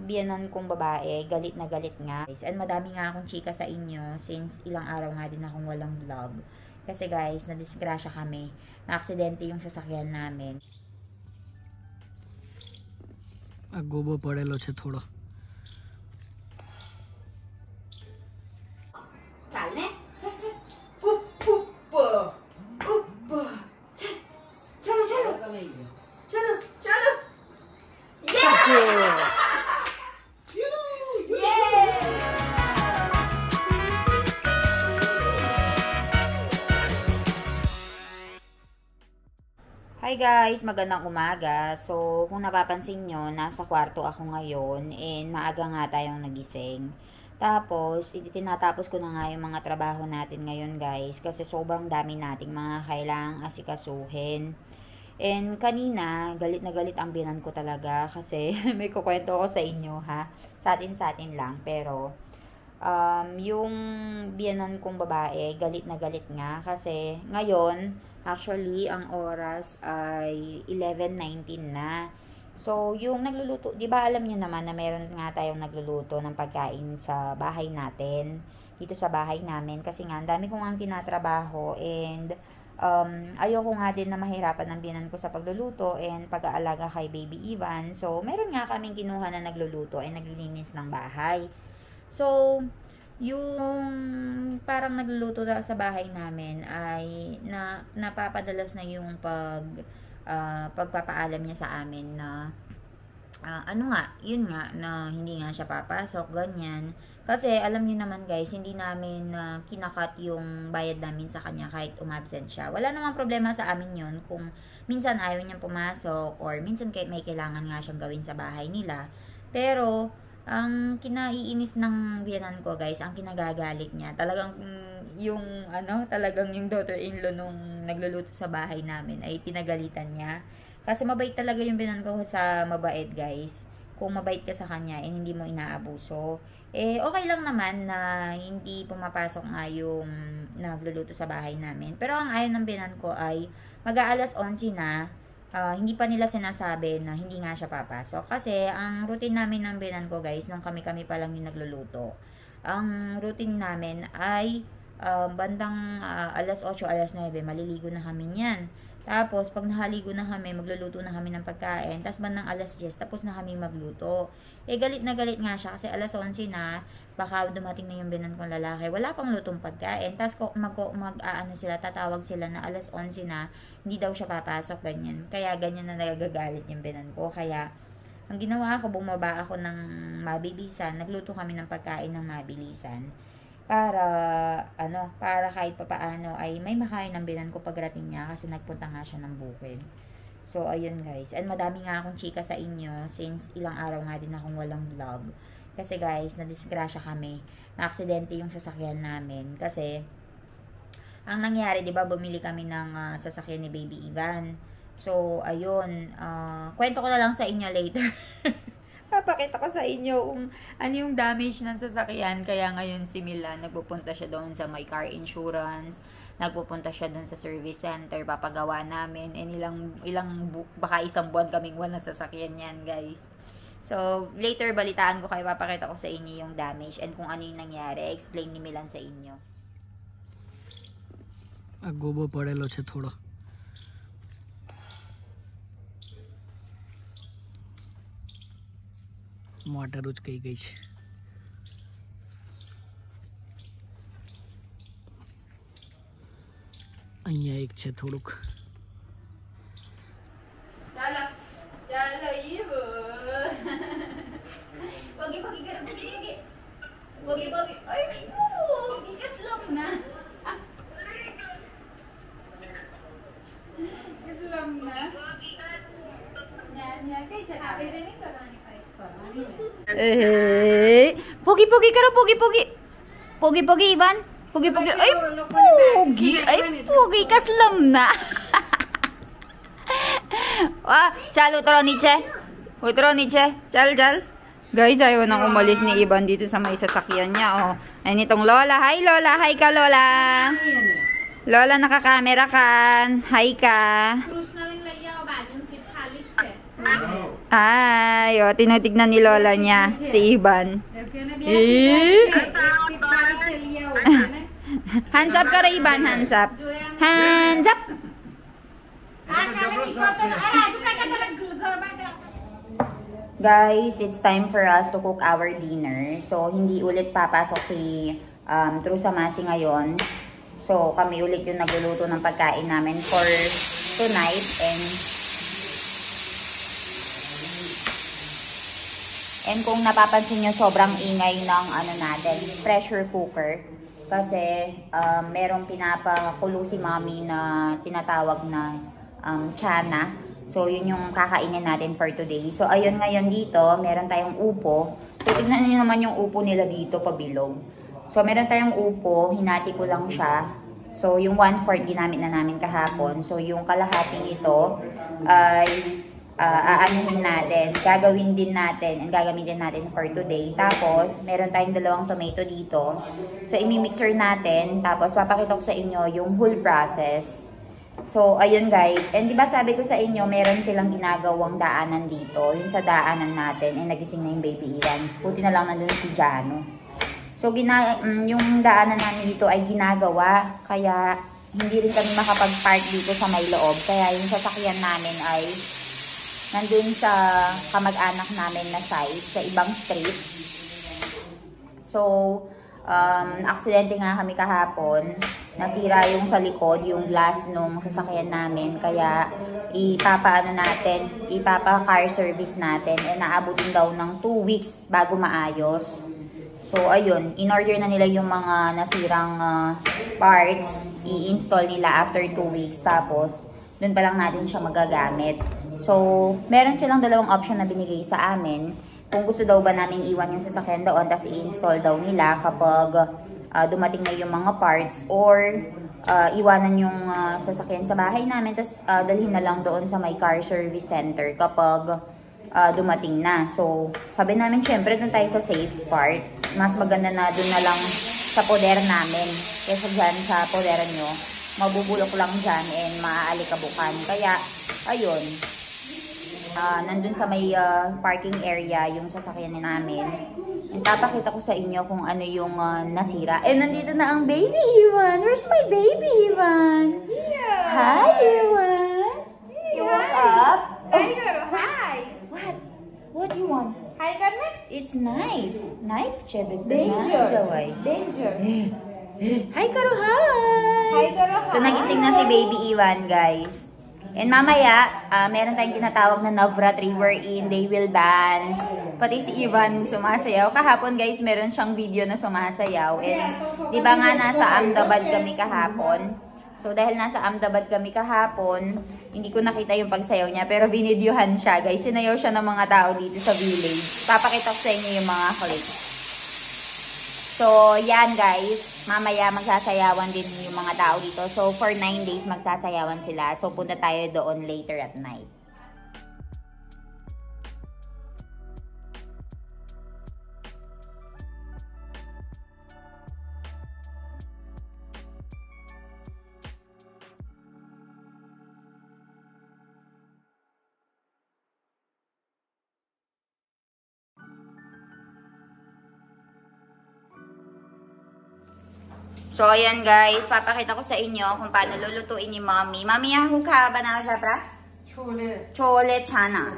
biyanan kong babae, galit na galit nga. And madami nga akong chika sa inyo since ilang araw nga din akong walang vlog. Kasi guys, nadisgrasya kami. Na-aksidente yung sasakyan namin. गोबो पड़ेलो छे थोड़ो चल ने चल चल ऊपर चल चलो चलो चलो चलो Hi guys, magandang umaga. So, kung napapansin nyo, nasa kwarto ako ngayon and maaga nga tayong nagising. Tapos, tinatapos ko na nga yung mga trabaho natin ngayon guys kasi sobrang dami nating mga kailangang asikasuhin. And kanina, galit na galit ang biyanan ko talaga kasi may kukwento ko sa inyo ha. Sa atin lang. Pero, yung biyanan kong babae, galit na galit nga kasi ngayon, actually, ang oras ay 11:19 na. So, yung nagluluto, di ba alam niyo naman na meron nga tayong nagluluto ng pagkain sa bahay natin, dito sa bahay namin, kasi nga, ang dami ko nga tinatrabaho and ayoko nga din na mahirapan ang biyanan ko sa pagluluto and pag-aalaga kay Baby Ivan. So, meron nga kaming kinuha na nagluluto ay naglilinis ng bahay. So, yung parang nagluluto na sa bahay namin ay napapadalas na yung pagpapaalam niya sa amin na yun nga na hindi nga siya papasok, ganyan. Kasi alam niyo naman guys, hindi namin kinakat yung bayad namin sa kanya kahit umabsent siya. Wala namang problema sa amin yun kung minsan ayaw niyang pumasok or minsan may kailangan nga siyang gawin sa bahay nila. Pero ang kinaiinis ng biyanan ko guys, ang kinagagalit niya, talagang talagang yung daughter-in-law nung nagluluto sa bahay namin ay pinagalitan niya. Kasi mabait talaga yung biyanan ko sa mabait guys. Kung mabait ka sa kanya eh hindi mo inaabuso. Eh okay lang naman na hindi pumapasok nga yung nagluluto sa bahay namin. Pero ang ayaw ng biyanan ko ay mag-aalas 11 na. Hindi pa nila sinasabi na hindi nga siya papasok. Kasi, ang routine namin ng biyanan ko guys, nung kami pa lang yung nagluluto, ang routine namin ay bandang alas 8, alas 9, maliligo na kami yan. Tapos, pag nahaligo na kami, magluluto na kami ng pagkain. Tapos, bandang alas 10, tapos na kami magluto. Eh, galit na galit nga siya kasi alas 11 na, baka dumating na yung biyanan kong lalaki. Wala pang lutong pagkain. Tapos, tatawag sila na alas 11 na, hindi daw siya papasok, ganyan. Kaya, ganyan na nagagalit yung biyanan ko. Kaya, ang ginawa ko, bumaba ako ng mabilisan. Nagluto kami ng pagkain ng mabilisan. Para kahit papaano ay may makain ng biyanan ko pagrating niya kasi nagpunta nga siya ng bukid. So, ayun guys. And madami nga akong chika sa inyo since ilang araw nga din akong walang vlog. Kasi guys, nadisgrasya kami. Na-aksidente yung sasakyan namin. Kasi, ang nangyari, di ba, bumili kami ng sasakyan ni Baby Ivan. So, ayun. Kwento ko na lang sa inyo later. Papakita ko sa inyo kung ano yung damage ng sasakyan. Kaya ngayon si Milan, nagpupunta siya doon sa my car insurance. Nagpupunta siya doon sa service center. Papagawa namin. And baka isang buwan kaming walang sasakyan yan, guys. So, later balitaan ko kayo. Papakita ko sa inyo yung damage and kung ano yung nangyari. Explain ni Milan sa inyo. गोबो पड़ेलो छे थोड़ो मोटर उचकाई गई છે અહીંયા એક છે થોડુંક ચાલો ઈવો Pogi ka pogi ay pogi ka slop na slop na nya kay chaka dere ni karani pogi ka ro pogi Ivan pogi ay pogi ka slum na wah chalo tro niche chal guys ayaw nang umalis ni Ivan dito sa may sasakyan niya oh ay nitong Lola hi ka Lola nakakamera kan hi ka Ay, oh, tinitignan ni Lola niya, si Ivan. Hands up ka rin, Ivan. Hands up. Hands up. Guys, it's time for us to cook our dinner. So, hindi ulit papasok si True Samasi ngayon. So, kami ulit yung nagluluto ng pagkain namin for tonight. And kung napapansin nyo, sobrang ingay ng natin, pressure cooker. Kasi merong pinapakulo si Mommy na tinatawag na chana. So, yun yung kakainin natin for today. So, ayun ngayon dito, meron tayong upo. So, tignan nyo naman yung upo nila dito, pabilog. So, meron tayong upo, hinati ko lang siya. So, yung 1/4 ginamit na namin kahapon. So, yung kalahati nito ay aanuhin natin. Gagawin din natin and gagamitin natin for today. Tapos, meron tayong 2 tomato dito. So, imimixer natin. Tapos, papakita ko sa inyo yung whole process. So, ayun guys. And diba sabi ko sa inyo, meron silang ginagawang daanan dito. Yung sa daanan natin. And nagising na yung baby Ian. Buti na lang nandun si Jano. So, yung daanan namin dito ay ginagawa. Kaya, hindi rin kami makapag-park dito sa may loob. Kaya, yung sasakyan namin ay nandun sa kamag-anak namin na site, sa ibang street. So, aksidente nga kami kahapon. Nasira yung sa likod, yung glass nung sasakyan namin. Kaya, ipapa-car service natin. E naabutin daw ng 2 weeks bago maayos. So, ayun. In-order na nila yung mga nasirang parts. I-install nila after 2 weeks. Tapos, dun pa lang natin siya magagamit. So, meron silang 2 option na binigay sa amin. Kung gusto daw ba namin iwan yung sasakyan doon, tapos i-install daw nila kapag dumating na yung mga parts, or iwanan yung sasakyan sa bahay namin, tapos dalhin na lang doon sa may car service center kapag dumating na. So, sabi namin, syempre, doon tayo sa safe part. Mas maganda na doon na lang sa poder namin. Kesa dyan sa poder nyo, mabubulok lang dyan and maaalikabukan. Kaya, ayun. Nandun sa may parking area yung sasakyan namin. And papakita ko sa inyo kung ano yung nasira. And nandito na ang baby Ivan. Where's my baby Ivan? Here. Hi Ivan. You woke up? Hi, Garo. Hi. What? What do you want? Hi, Karna. It's knife. Knife, Chebet. Danger. Danger. Hi, Karo. Hi. Hi, Garo. So, nagising na si baby Ivan, guys. And mamaya, meron tayong tinatawag na Navratri wherein they will dance. Pati si Ivan sumasayaw. Kahapon guys, meron siyang video na sumasayaw. And di ba nga nasa Ahmedabad kami kahapon? So dahil nasa Ahmedabad kami kahapon, hindi ko nakita yung pagsayaw niya. Pero binidyohan siya guys. Sinayaw siya ng mga tao dito sa village. Papakita ko sa inyo yung mga clips. So, yan guys. Mamaya magsasayawan din yung mga tao dito. So, for 9 days magsasayawan sila. So, punta tayo doon later at night. So, ayan guys, papakita ko sa inyo kung paano lulutuin ni Mommy. Mommy, yahu ka ba na siya, pra? Chole chana.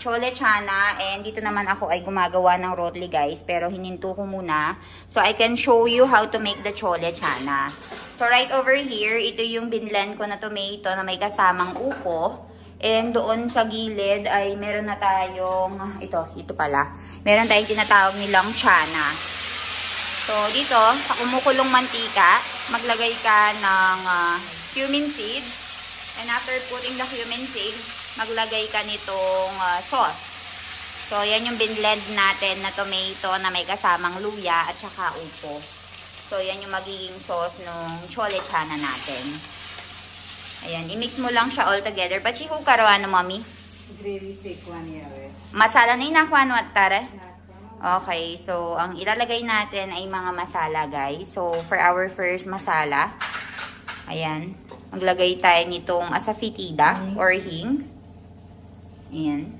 Chole chana. And dito naman ako ay gumagawa ng rotli guys, pero hininto ko muna. So, I can show you how to make the chole chana. So, right over here, ito yung binlend ko na tomato na may kasamang upo. And doon sa gilid ay meron na tayong, ito pala. Meron tayong tinatawag nilang chana. So, dito, sa kumukulong mantika, maglagay ka ng cumin seeds. And after putting the cumin seeds, maglagay ka nitong sauce. So, yan yung binblend natin na tomato na may kasamang luya at saka upo. So, yan yung magiging sauce ng chole chana natin. Ayan, i-mix mo lang siya all together. Pachihu karawan, Mommy? Gravy sekwan yawe. Masala na inakuan mo at tare? Okay, so ang ilalagay natin ay mga masala guys. So for our first masala, ayan, maglagay tayo nitong asafoetida or hing. Ayan.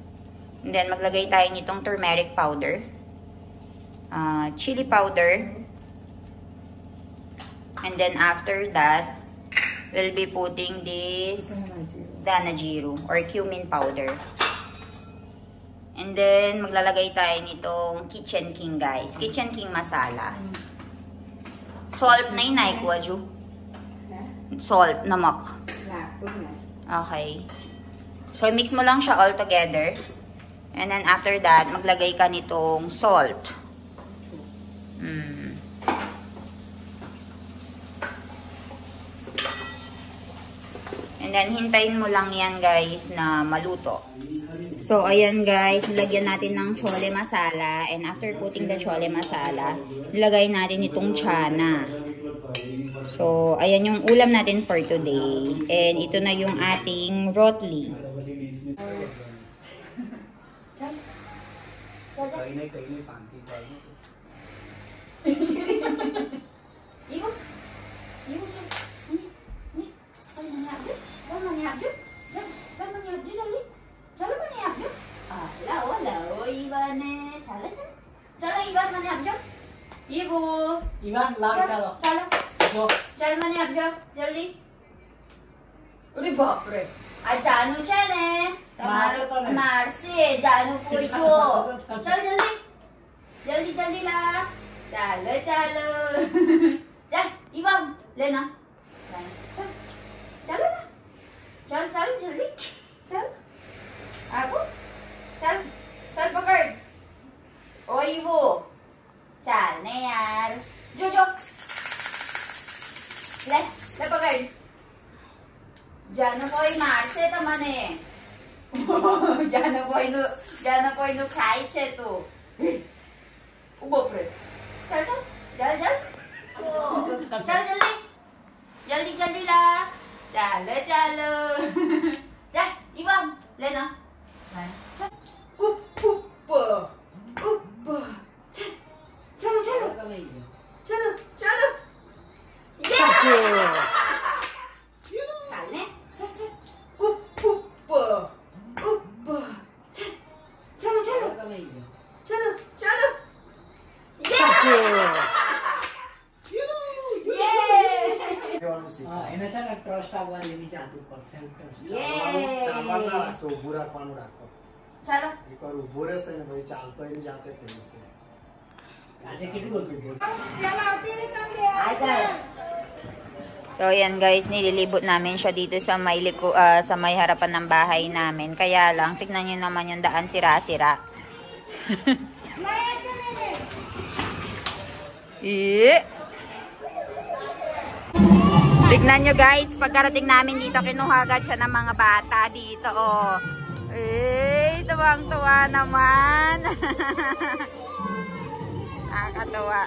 And then, maglagay tayo nitong turmeric powder. Chili powder. And then, after that, we'll be putting this Danajiro or cumin powder. And then, maglalagay tayo nitong Kitchen King, guys. Kitchen King masala. Salt na inay ko, Aju. Salt, namak. Okay. So, mix mo lang siya all together. And then, after that, maglagay ka nitong salt. And then, hintayin mo lang yan, guys, na maluto. So, ayan, guys, nilagyan natin ng chole masala. And after putting the chole masala, nilagay natin itong chana. So, ayan yung ulam natin for today. And ito na yung ating rotli. Ivan, lag chalo. चल मने अब जा जल्दी अरे बाप रे आज जानू छे ने मार से जानू कोई छो चल जल्दी जल्दी जल्दी ला चलो चलो जा इवान लेना चल चलो ना चल चल जल्दी चल आगो चल चल पकड़ ओ इवो चल ने यार जो जो ले पकड़ जानो कोई मार से तो मने जानो कोई नु खाई छे तो बाप रे चल चल चल जल्दी जल्दी जल्दी ला चलो चलो जा इवान लेना चल ऊपर चलो चलो चलो चलो So, ayan guys, nililibot namin siya dito sa may, sa may harapan ng bahay namin. Kaya lang, tignan nyo naman yung daan sira-sira. Tignan nyo guys, pagkarating namin dito, kinuha agad siya ng mga bata dito. Oh. Tuwang-tuwa naman. Nakakatuwa.